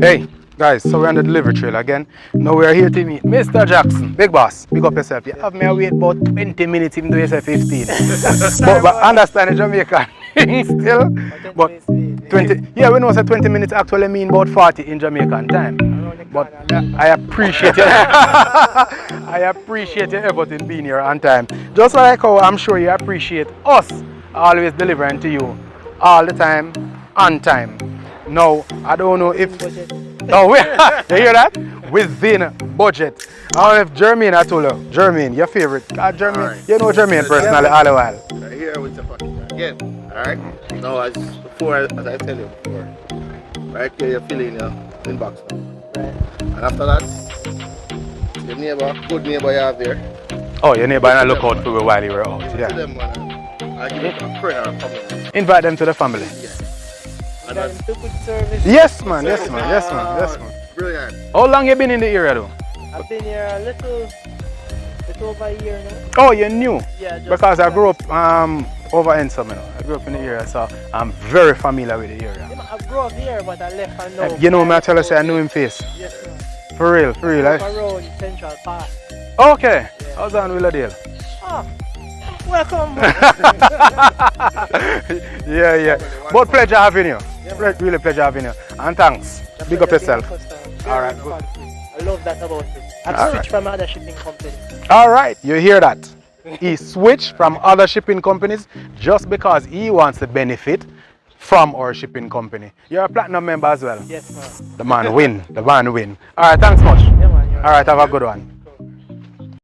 Hey, guys, so we're on the delivery trail again. Now we're here to meet Mr. Jackson. Big boss, big up yourself. You have me wait about 20 minutes even though you say 15. but understand the Jamaican thing still. But 20, yeah, we know say 20 minutes actually mean about 40 in Jamaican time. But I appreciate it. I appreciate your effort in being here on time. Just like how I'm sure you appreciate us always delivering to you all the time, on time. No, I don't know if. Oh, wait, you hear that? Within budget. I don't know if Jermaine, I told you. Jermaine, your favorite. Jermaine, right. You know Jermaine personally all the while. Here with the fucking again. Alright? No, as I tell you before. Right here, you're filling your inbox now. Right. And after that, your neighbor, good neighbor you have there. Oh, your neighbor and I look out for you while you were out. Yeah. Them, I give it a friend or a family. Invite them to the family. Yeah. And then to good service. Yes, man. Yes, man. Yes, man. Yes, man. Brilliant. How long you been in the area, though? I've been here a little over a year now. Oh, you're new? Yeah. Because I grew up over in Summer. I grew up in the area, so I'm very familiar with the area. Yeah, I grew up here, but I left and now. You know me, I tell you, say I knew him face. Yes, sir. For real, for real. Around Central Park. Okay. Yeah. How's on Willardale? Ah, welcome. Yeah. But pleasure having you. Yeah, really pleasure having you. And thanks. Big up yourself. Alright, good. I love that about it. I switched from other shipping companies. Alright, you hear that? He switched from other shipping companies just because he wants to benefit from our shipping company. You're a platinum member as well? Yes, man. The man win. The man win. Alright, thanks much. Yeah, man. Alright, have a good one.